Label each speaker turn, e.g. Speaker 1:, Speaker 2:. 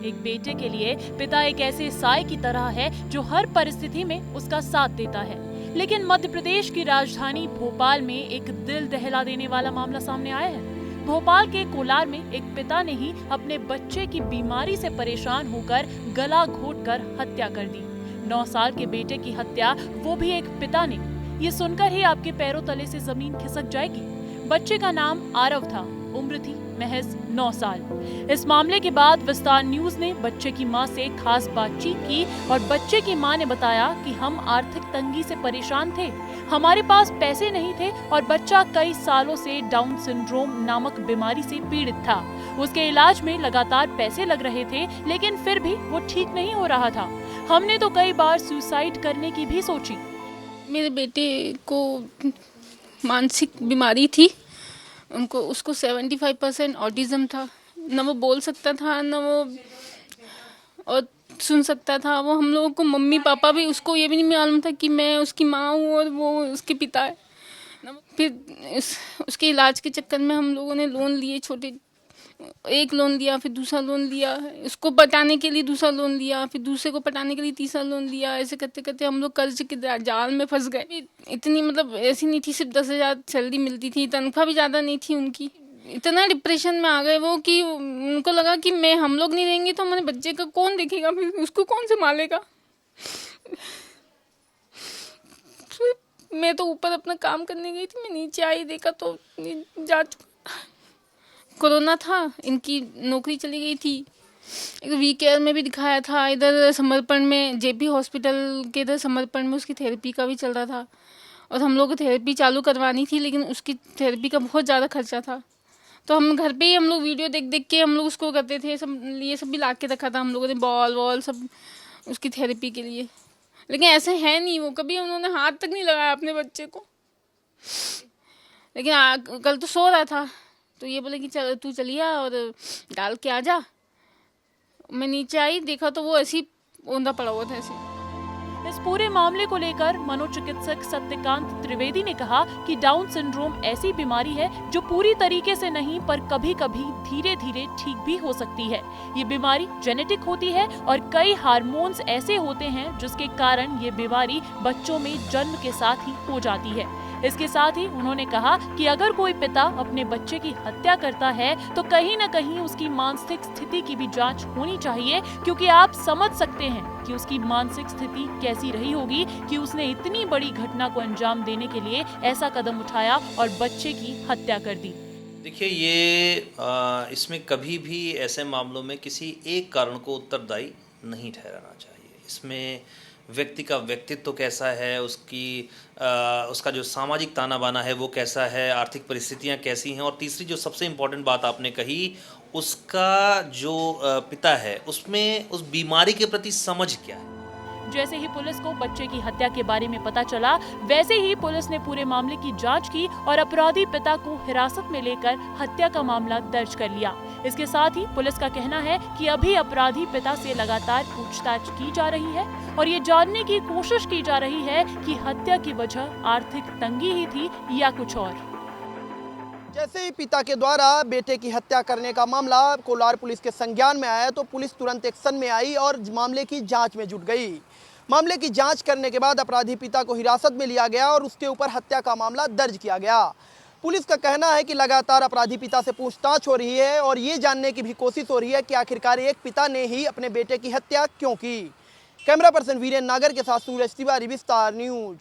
Speaker 1: एक बेटे के लिए पिता एक ऐसे साए की तरह है जो हर परिस्थिति में उसका साथ देता है। लेकिन मध्य प्रदेश की राजधानी भोपाल में एक दिल दहला देने वाला मामला सामने आया है। भोपाल के कोलार में एक पिता ने ही अपने बच्चे की बीमारी से परेशान होकर गला घोटकर हत्या कर दी। 9 साल के बेटे की हत्या, वो भी एक पिता ने। ये सुनकर ही आपके पैरों तले से जमीन खिसक जाएगी। बच्चे का नाम आरव था, उम्र थी महज 9 साल। इस मामले के बाद विस्तार न्यूज ने बच्चे की मां से खास बातचीत की और बच्चे की मां ने बताया कि हम आर्थिक तंगी से परेशान थे, हमारे पास पैसे नहीं थे और बच्चा कई सालों से डाउन सिंड्रोम नामक बीमारी से पीड़ित था। उसके इलाज में लगातार पैसे लग रहे थे, लेकिन फिर भी वो ठीक नहीं हो रहा था। हमने तो कई बार सुसाइड करने की भी सोची।
Speaker 2: मेरे बेटे को मानसिक बीमारी थी, उसको 75% ऑटिज्म था। न वो बोल सकता था, न वो और सुन सकता था। वो हम लोगों को, मम्मी पापा भी, उसको ये भी नहीं मालूम था कि मैं उसकी माँ हूँ और वो उसके पिता है। फिर उसके इलाज के चक्कर में हम लोगों ने लोन लिए, छोटे, एक लोन लिया, फिर दूसरा लोन लिया, उसको पटाने के लिए दूसरा लोन लिया, फिर दूसरे को पटाने के लिए तीसरा लोन लिया। ऐसे करते करते हम लोग कर्ज के जाल में फंस गए। इतनी मतलब ऐसी नहीं थी, सिर्फ 10,000 सैलरी मिलती थी, तनख्वाह भी ज़्यादा नहीं थी उनकी। इतना डिप्रेशन में आ गए वो कि उनको लगा कि हम लोग नहीं रहेंगे तो हमारे बच्चे का कौन देखेगा, फिर उसको कौन संभालेगा। मैं तो ऊपर अपना काम करने गई थी, मैं नीचे आई, देखा तो जा चुका। कोरोना था, इनकी नौकरी चली गई थी। एक वी केयर में भी दिखाया था, इधर समर्पण में, जेपी हॉस्पिटल के इधर समर्पण में उसकी थेरेपी का भी चल रहा था और हम लोग को थेरेपी चालू करवानी थी, लेकिन उसकी थेरेपी का बहुत ज़्यादा खर्चा था। तो हम घर पे ही हम लोग वीडियो देख देख के हम लोग उसको करते थे। सब ये सब भी ला के रखा था हम लोगों ने, बॉल वॉल सब उसकी थेरेपी के लिए। लेकिन ऐसे है नहीं, वो कभी उन्होंने हाथ तक नहीं लगाया अपने बच्चे को। लेकिन कल तो सो रहा था, तो ये बोले कि चल तू चलिए और डाल के आ जा। मैं नीचे आई, देखा तो वो ऐसी औंधा पड़ा हुआ था ऐसे।
Speaker 1: इस पूरे मामले को लेकर मनोचिकित्सक सत्यकांत त्रिवेदी ने कहा कि डाउन सिंड्रोम ऐसी बीमारी है जो पूरी तरीके से नहीं, पर कभी-कभी धीरे-धीरे ठीक भी हो सकती है। ये बीमारी जेनेटिक होती है और कई हार्मोन्स ऐसे होते हैं जिसके कारण ये बीमारी बच्चों में जन्म के साथ ही हो जाती है। इसके साथ ही उन्होंने कहा कि अगर कोई पिता अपने बच्चे की हत्या करता है तो कहीं न कहीं उसकी मानसिक स्थिति की भी जांच होनी चाहिए, क्योंकि आप समझ सकते हैं कि उसकी मानसिक स्थिति कैसी रही होगी कि उसने इतनी बड़ी घटना को अंजाम देने के लिए ऐसा कदम उठाया और बच्चे की हत्या कर दी।
Speaker 3: देखिए, ये इसमें कभी भी ऐसे मामलों में किसी एक कारण को उत्तरदायी नहीं ठहराना चाहिए। इसमें व्यक्ति का व्यक्तित्व कैसा है, उसका जो सामाजिक ताना बाना है वो कैसा है, आर्थिक परिस्थितियां कैसी हैं, और तीसरी जो सबसे इम्पोर्टेंट बात आपने कही, उसका जो पिता है उसमें उस बीमारी के प्रति समझ क्या है।
Speaker 1: जैसे ही पुलिस को बच्चे की हत्या के बारे में पता चला, वैसे ही पुलिस ने पूरे मामले की जांच की और अपराधी पिता को हिरासत में लेकर हत्या का मामला दर्ज कर लिया। इसके साथ ही पुलिस का कहना है कि अभी अपराधी पिता से लगातार पूछताछ की जा रही है और ये जानने की कोशिश की जा रही है कि हत्या की वजह आर्थिक तंगी ही थी या कुछ और।
Speaker 4: जैसे ही पिता के द्वारा बेटे की हत्या करने का मामला कोलार पुलिस के संज्ञान में आया तो पुलिस तुरंत एक्शन में आई और मामले की जांच में जुट गई। मामले की जांच करने के बाद अपराधी पिता को हिरासत में लिया गया और उसके ऊपर हत्या का मामला दर्ज किया गया। पुलिस का कहना है कि लगातार अपराधी पिता से पूछताछ हो रही है और ये जानने की भी कोशिश हो रही है कि आखिरकार एक पिता ने ही अपने बेटे की हत्या क्यों की। कैमरा पर्सन वीरेन नागर के साथ सूरज तिवारी, विस्तार न्यूज।